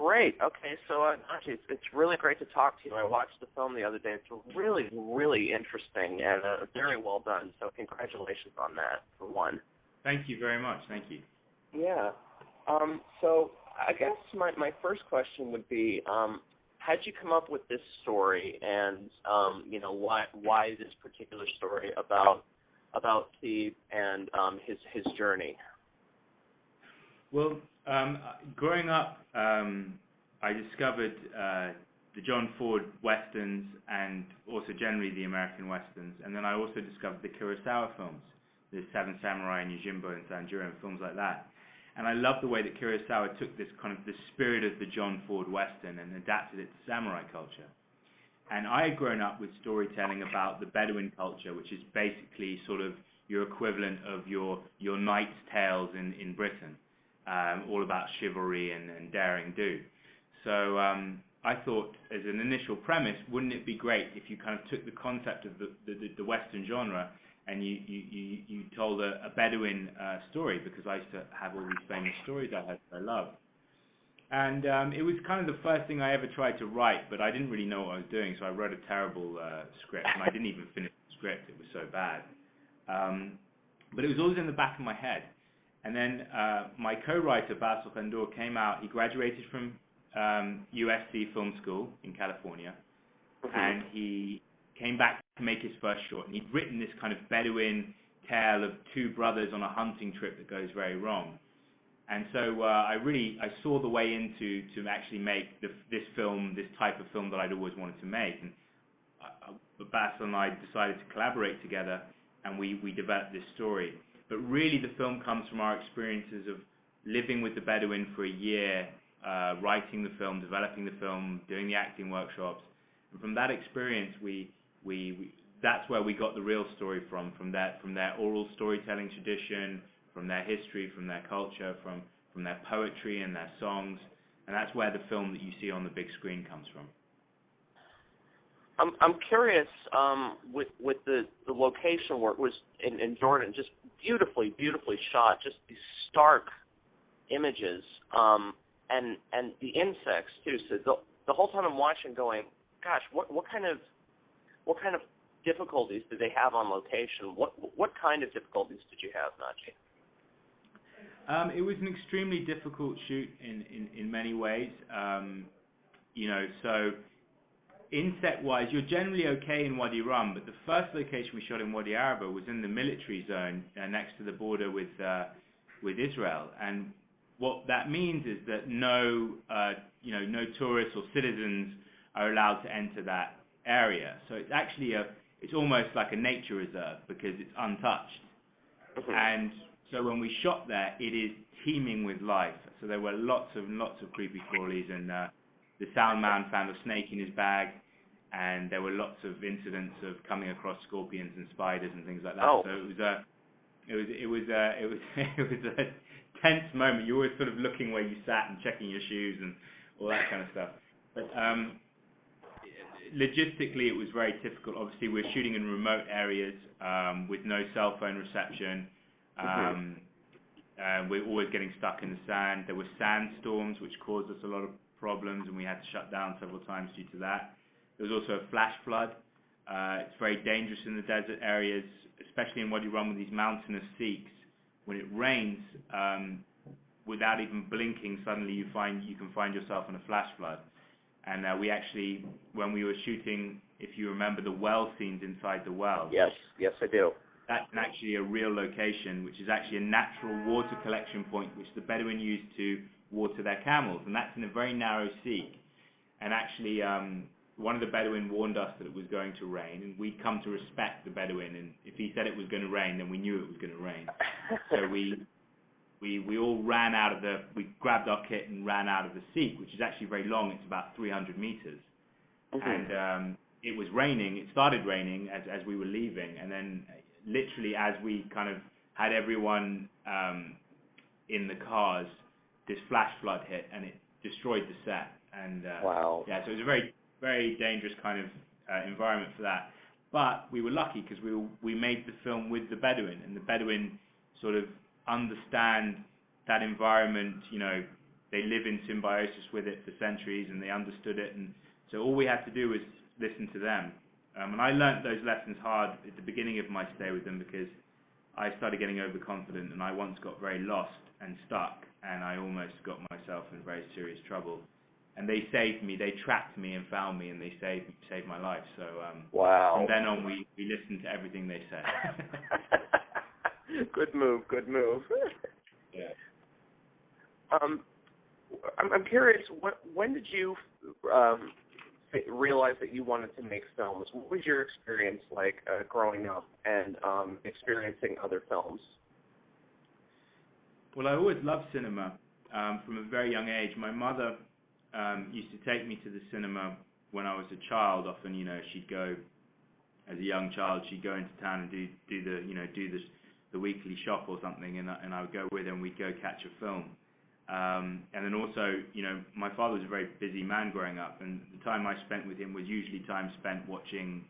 Great. Okay, so Naji, it's really great to talk to you. I watched the film the other day. It's really, really interesting and very well done. So congratulations on that, for one. Thank you very much. Thank you. Yeah. So I guess my first question would be, how'd you come up with this story, and why this particular story about Theeb and his journey? Well, growing up, I discovered the John Ford westerns and also generally the American westerns, and then I also discovered the Kurosawa films, the Seven Samurai and Yojimbo and Sanjuro and films like that. And I love the way that Kurosawa took this kind of the spirit of the John Ford western and adapted it to samurai culture. And I had grown up with storytelling about the Bedouin culture, which is basically sort of your equivalent of your knight's tales in Britain. All about chivalry and daring do. So I thought, as an initial premise, wouldn't it be great if you kind of took the concept of the Western genre and you told a Bedouin story, because I used to have all these famous stories I loved. And it was kind of the first thing I ever tried to write, but I didn't really know what I was doing, so I wrote a terrible script, and I didn't even finish the script. It was so bad. But it was always in the back of my head. And then my co-writer, Basil Fendor, came out. He graduated from USC Film School in California, and he came back to make his first short. And he'd written this kind of Bedouin tale of two brothers on a hunting trip that goes very wrong. And so I saw the way into to actually make this film, this type of film that I'd always wanted to make. And Basil and I decided to collaborate together, and we developed this story. But really the film comes from our experiences of living with the Bedouin for a year, writing the film, developing the film, doing the acting workshops. And from that experience, that's where we got the real story from their oral storytelling tradition, from their history, from their culture, from their poetry and their songs. And that's where the film that you see on the big screen comes from. I'm curious, with the location where it was in Jordan, just beautifully shot, just these stark images, and the insects too. So the whole time I'm watching, going, gosh, what kind of difficulties did they have on location? What kind of difficulties did you have, Naji? It was an extremely difficult shoot in many ways. So insect-wise, you're generally okay in Wadi Rum, but the first location we shot in Wadi Araba was in the military zone next to the border with Israel. And what that means is that no tourists or citizens are allowed to enter that area. So it's actually it's almost like a nature reserve because it's untouched. And so when we shot there, it is teeming with life. So there were lots of creepy crawlies, and the sound man found a snake in his bag, and there were lots of incidents of coming across scorpions and spiders and things like that. Oh. So it was a tense moment. You're always sort of looking where you sat and checking your shoes and all that kind of stuff. But logistically, it was very difficult. Obviously, we're shooting in remote areas with no cell phone reception. We're always getting stuck in the sand. There were sandstorms, which caused us a lot of problems, and we had to shut down several times due to that. There was also a flash flood. It's very dangerous in the desert areas, especially in Wadi Rum with these mountainous peaks. When it rains, without even blinking, suddenly you can find yourself in a flash flood. And we actually, when we were shooting, if you remember the well scenes inside the well. Yes, I do. That's actually a real location, which is actually a natural water collection point which the Bedouin used to water their camels, and that's in a very narrow seek. And actually, one of the Bedouin warned us that it was going to rain, and we'd come to respect the Bedouin, and if he said it was going to rain, then we knew it was going to rain. So we all ran out of we grabbed our kit and ran out of the seek, which is actually very long. It's about 300 meters. And it was raining. It started raining as we were leaving, and then literally as we kind of had everyone in the cars, this flash flood hit, and it destroyed the set. And wow. Yeah, so it was a very, very dangerous kind of environment for that. But we were lucky because we made the film with the Bedouin, and the Bedouin sort of understand that environment, they live in symbiosis with it for centuries, and they understood it, and so all we had to do was listen to them. And I learnt those lessons hard at the beginning of my stay with them, because I started getting overconfident, and I once got very lost and stuck, and I almost got myself in very serious trouble. And they saved me. They tracked me and found me, and they saved my life. So wow. From then on, we listened to everything they said. Good move. Yeah. I'm curious. When did you realize that you wanted to make films? What was your experience like growing up and experiencing other films? Well, I always loved cinema from a very young age. My mother used to take me to the cinema when I was a child. Often, she'd go as a young child. She'd go into town and do the weekly shop or something, and I would go with her, and we'd go catch a film. And then also, my father was a very busy man growing up, and the time I spent with him was usually time spent watching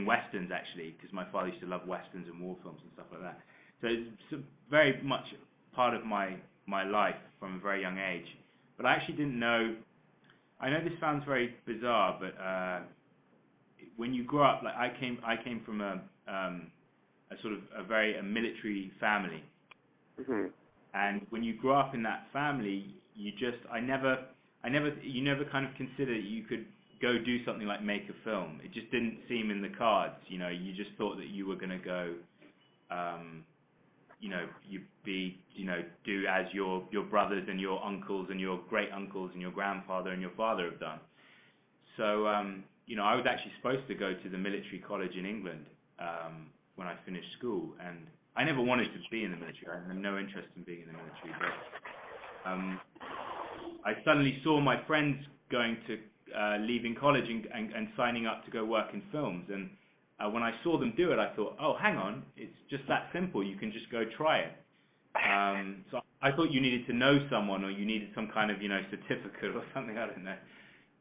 westerns, actually, because my father used to love westerns and war films and stuff like that. So it's very much part of my life from a very young age. But I actually didn't know. I know this sounds very bizarre, but when you grow up, like I came from a sort of a military family. Mm-hmm. And when you grow up in that family, you never kind of consider that you could go do something like make a film. It just didn't seem in the cards. You just thought that you were going to go, do as your brothers and your uncles and your great uncles and your grandfather and your father have done. So, I was actually supposed to go to the military college in England when I finished school, and I never wanted to be in the military. I had no interest in being in the military, but I suddenly saw my friends going to leaving college and signing up to go work in films, and when I saw them do it, I thought, oh, hang on, it's just that simple. You can just go try it. So I thought you needed to know someone, or you needed some kind of certificate or something. I don't know.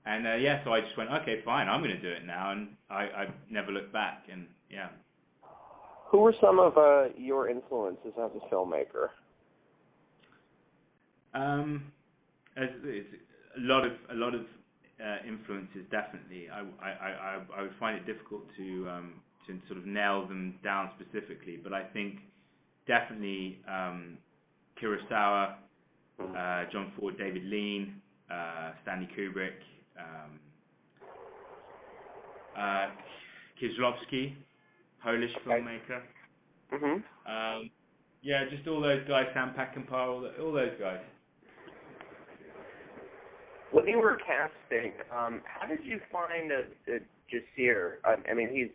And so I just went, okay, fine, I'm going to do it now, and I never looked back. And yeah. Who were some of your influences as a filmmaker? It's a lot of influences, definitely. I would find it difficult to sort of nail them down specifically, but I think definitely Kurosawa, John Ford, David Lean, Stanley Kubrick, Kieślowski, Polish filmmaker. Mm-hmm. Just all those guys, Sam Peckinpah, all those guys. When you were casting, how did you find Jasir? I mean, he's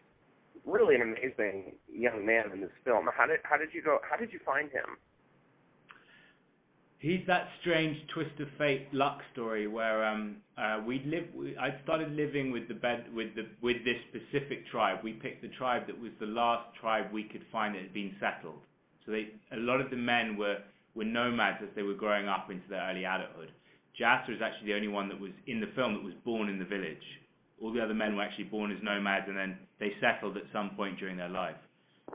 really an amazing young man in this film. How did you find him? He's that strange twist of fate luck story where I started living with this specific tribe. We picked the tribe that was the last tribe we could find that had been settled. So a lot of the men were nomads as they were growing up into their early adulthood. Jasser is actually the only one that was in the film that was born in the village. All the other men were actually born as nomads, and then they settled at some point during their life.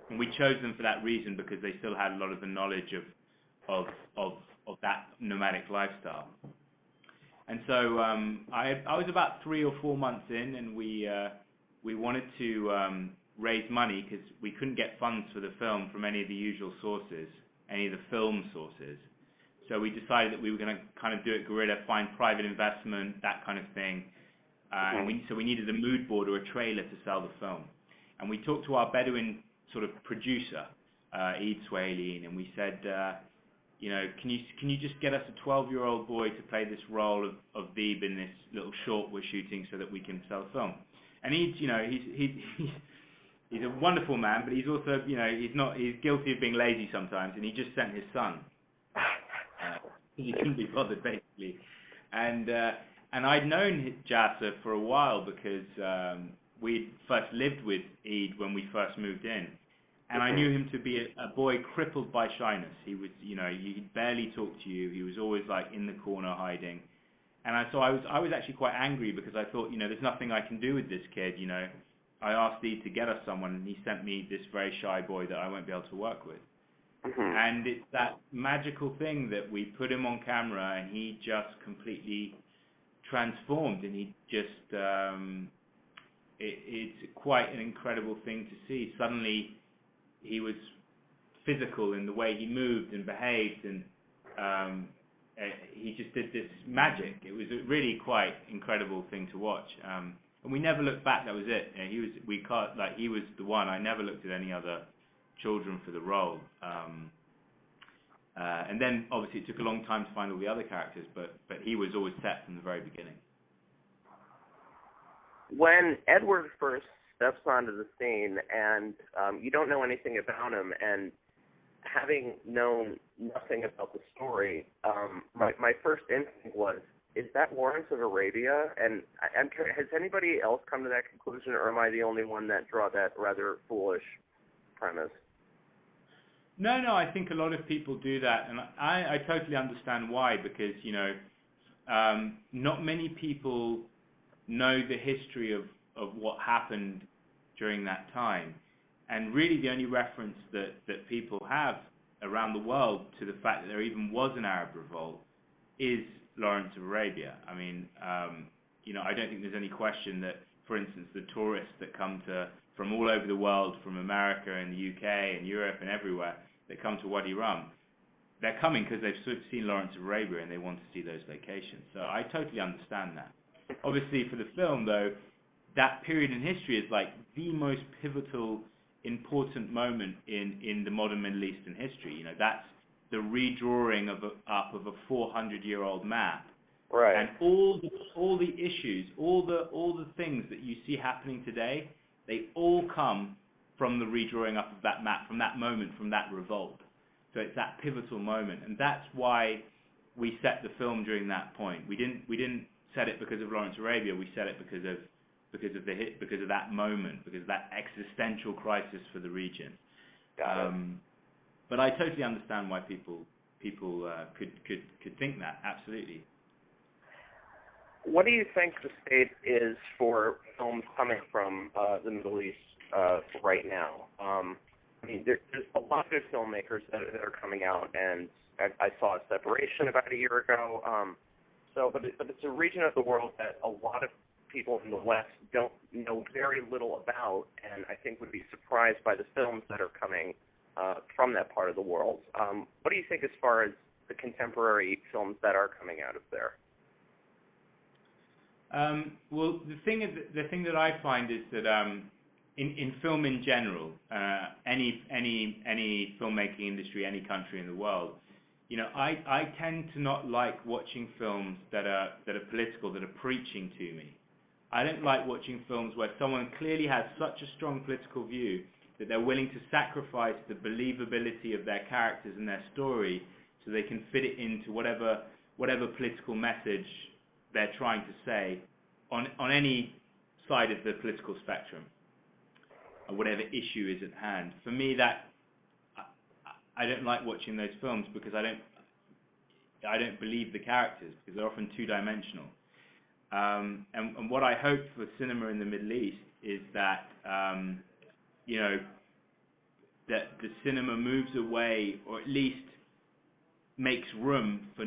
And we chose them for that reason, because they still had a lot of the knowledge of that nomadic lifestyle. And so I was about 3 or 4 months in, and we wanted to raise money, because we couldn't get funds for the film from any of the usual sources, any of the film sources. So we decided that we were going to kind of do it guerrilla, find private investment, that kind of thing. So we needed a mood board or a trailer to sell the film. And we talked to our Bedouin sort of producer, Eid Swahili, and we said, can you just get us a 12-year-old boy to play this role of Theeb in this little short we're shooting, so that we can sell the film? And he's a wonderful man, but he's also, he's guilty of being lazy sometimes, and he just sent his son. He couldn't be bothered, basically. And I'd known Jasser for a while, because we'd first lived with Eid when we first moved in. And I knew him to be a boy crippled by shyness. He was, he barely talked to you. He was always like in the corner hiding. And I was actually quite angry, because I thought, there's nothing I can do with this kid. I asked Eid to get us someone, and he sent me this very shy boy that I won't be able to work with. And it's that magical thing that we put him on camera and he just completely transformed, and he just it's quite an incredible thing to see. Suddenly he was physical in the way he moved and behaved, and he just did this magic. It was a really quite incredible thing to watch, and we never looked back. That was it. You know, he was the one. I never looked at any other children for the role, and then obviously it took a long time to find all the other characters, but he was always set from the very beginning. When Edward first steps onto the scene and you don't know anything about him, and having known nothing about the story, my first instinct was, is that Lawrence of Arabia? And I'm curious, has anybody else come to that conclusion, or am I the only one that draw that rather foolish premise? No, I think a lot of people do that, and I totally understand why, because, you know, not many people know the history of what happened during that time. And really the only reference that people have around the world to the fact that there even was an Arab revolt is Lawrence of Arabia. I mean, you know, I don't think there's any question that, for instance, the tourists that come from all over the world, from America and the UK and Europe and everywhere, that come to Wadi Rum, they're coming because they've sort of seen Lawrence of Arabia and they want to see those locations. So I totally understand that. Obviously, for the film, though, that period in history is like the most pivotal, important moment in the modern Middle Eastern history. You know, that's the redrawing of a 400-year-old map, right? And all the issues, all the things that you see happening today, they all come from the redrawing up of that map, from that moment, from that revolt. So it's that pivotal moment, and that's why we set the film during that point. We didn't set it because of Lawrence of Arabia. We set it because of that moment, because of that existential crisis for the region. But I totally understand why people could think that. Absolutely. What do you think the state is for films coming from the Middle East right now? I mean, there's a lot of good filmmakers that are coming out, and I saw Separation about a year ago. But it's a region of the world that a lot of people in the West don't know very little about, and I think would be surprised by the films that are coming from that part of the world. What do you think as far as the contemporary films that are coming out of there? Well, the thing that I find is that in film in general, any filmmaking industry, any country in the world, you know, I tend to not like watching films that are political, that are preaching to me. I don't like watching films where someone clearly has such a strong political view that they're willing to sacrifice the believability of their characters and their story so they can fit it into whatever political message they're trying to say on any side of the political spectrum, or whatever issue is at hand. For me, that I don't like watching those films because I don't believe the characters, because they're often two-dimensional. And what I hope for cinema in the Middle East is that you know, that the cinema moves away, or at least makes room for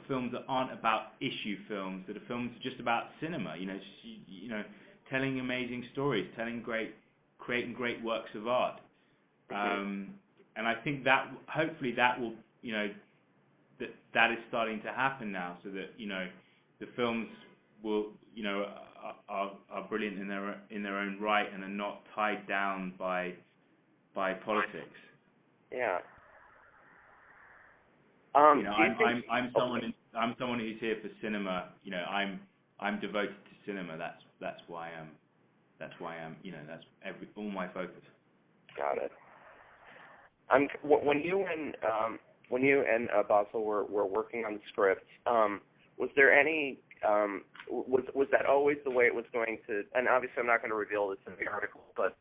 films that aren't about issue films, that are films just about cinema. You know, telling amazing stories, creating great works of art. And I think that hopefully that will, you know, that is starting to happen now, so that, you know, the films will, you know, are brilliant in their own right and are not tied down by politics. Yeah. You know, I'm someone who's here for cinema. You know, I'm devoted to cinema. That's why I'm you know, that's all my focus. Got it. When you and Basil were working on the script, was there any was that always the way it was going to? And obviously, I'm not going to reveal this in the article, but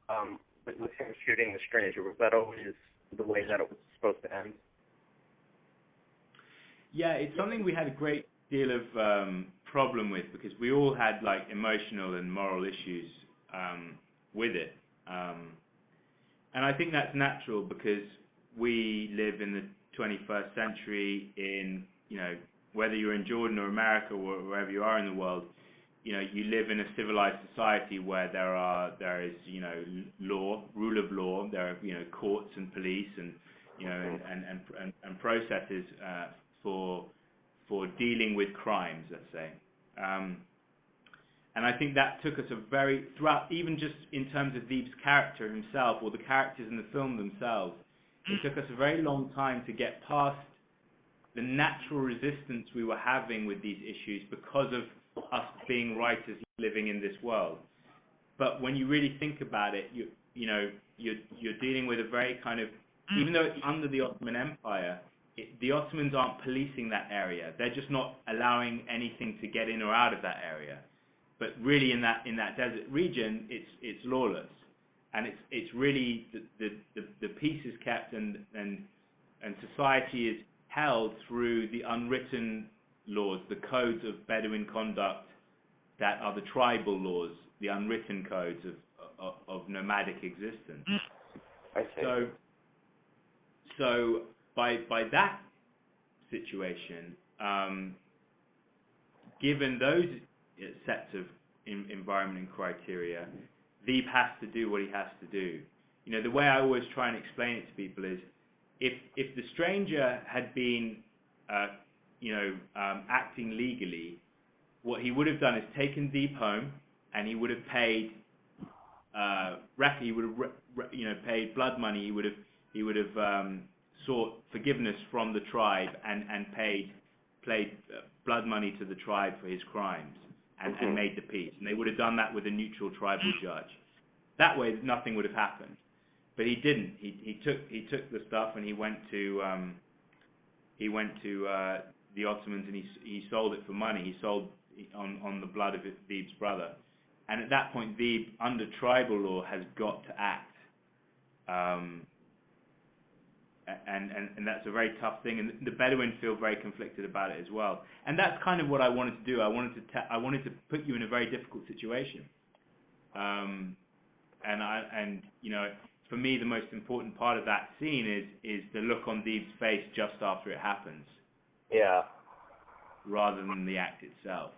with him shooting The Stranger, was that always the way that it was supposed to end? Yeah, it's something we had a great deal of problem with, because we all had like emotional and moral issues with it, and I think that's natural, because we live in the 21st century in, whether you're in Jordan or America or wherever you are in the world, you live in a civilized society where there is law, rule of law. There are courts and police and and processes for dealing with crimes, let's say. And I think that took us throughout, even just in terms of Theeb's character himself or the characters in the film themselves, it took us a very long time to get past the natural resistance we were having with these issues because of us being writers living in this world. But when you really think about it, you're dealing with a very kind of, even though it's under the Ottoman Empire, the Ottomans aren't policing that area. They're just not allowing anything to get in or out of that area. But really, in that desert region, it's lawless, and it's really the peace is kept and society is held through the unwritten laws, the codes of Bedouin conduct that are the tribal laws, the unwritten codes of nomadic existence. I see. So by that situation, given those sets of environment and criteria, Theeb has to do what he has to do. The way I always try and explain it to people is, if the stranger had been, acting legally, what he would have done is taken Theeb home, and he would have paid, paid blood money. He would have sought forgiveness from the tribe and paid blood money to the tribe for his crimes. And made the peace, and they would have done that with a neutral tribal judge. That way, nothing would have happened. But he didn't. He took the stuff and he went to the Ottomans and he sold it for money. He sold on the blood of Theeb's brother. And at that point, Theeb, under tribal law, has got to act. And that's a very tough thing, and the Bedouin feel very conflicted about it as well. And that's kind of what I wanted to do. I wanted to put you in a very difficult situation. For me, the most important part of that scene is the look on Theeb's face just after it happens. Yeah. Rather than the act itself.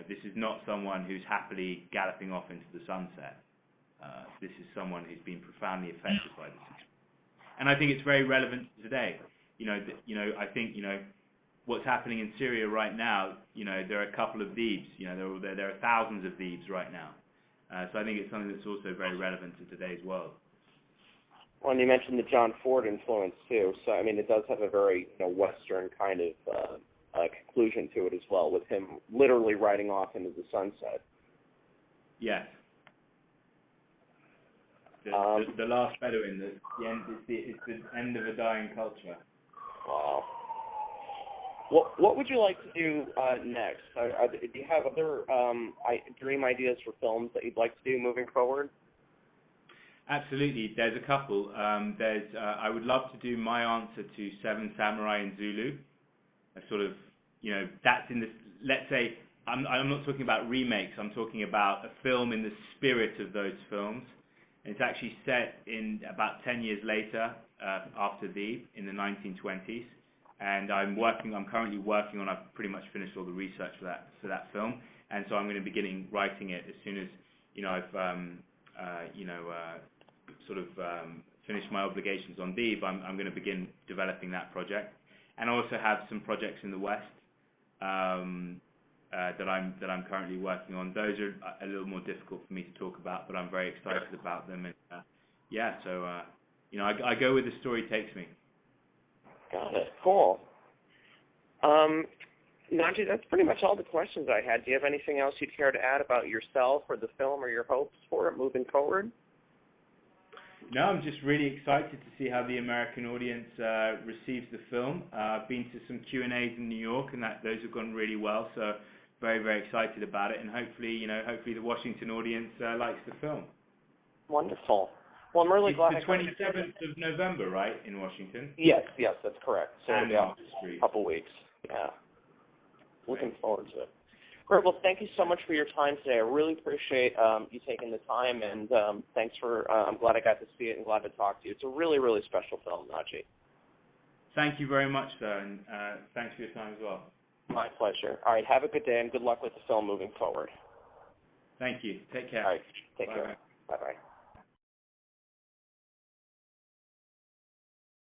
This is not someone who's happily galloping off into the sunset. This is someone who's been profoundly affected by this experience. And I think it's very relevant today. I think what's happening in Syria right now. There are a couple of Theebs. There are thousands of Theebs right now. So I think it's something that's also very relevant to today's world. Well, and you mentioned the John Ford influence too. So I mean, it does have a very Western kind of conclusion to it as well, with him literally riding off into the sunset. Yes. The last Bedouin, it's the end of a dying culture. Wow. What would you like to do next? Do you have other dream ideas for films that you'd like to do moving forward? Absolutely. There's a couple. I would love to do my answer to Seven Samurai in Zulu. A sort of, that's in the, let's say, I'm not talking about remakes. I'm talking about a film in the spirit of those films. It's actually set in about 10 years later, after Theeb, in the 1920s. And I'm currently working on, I've pretty much finished all the research for that film. And so I'm going to begin writing it as soon as, I've, finished my obligations on Theeb. I'm going to begin developing that project. And I also have some projects in the West, that I'm currently working on. Those are a little more difficult for me to talk about, but I'm very excited about them. And I go where the story takes me. Got it. Cool. Naji, that's pretty much all the questions I had. Do you have anything else you'd care to add about yourself or the film or your hopes for it moving forward? No, I'm just really excited to see how the American audience receives the film. I've been to some Q&As in New York, and those have gone really well. So very, very excited about it, and hopefully the Washington audience likes the film. Wonderful. Well, I'm really glad. It's the 27th of November, right, in Washington? Yes, that's correct. So and a couple weeks. Yeah. Looking forward to it. Great. Well, thank you so much for your time today. I really appreciate you taking the time, and thanks for. I'm glad I got to see it and glad to talk to you. It's a really, really special film, Naji. Thank you very much, sir, and thanks for your time as well. My pleasure. All right, have a good day, and good luck with the film moving forward. Thank you. Take care. All right, take Bye. care.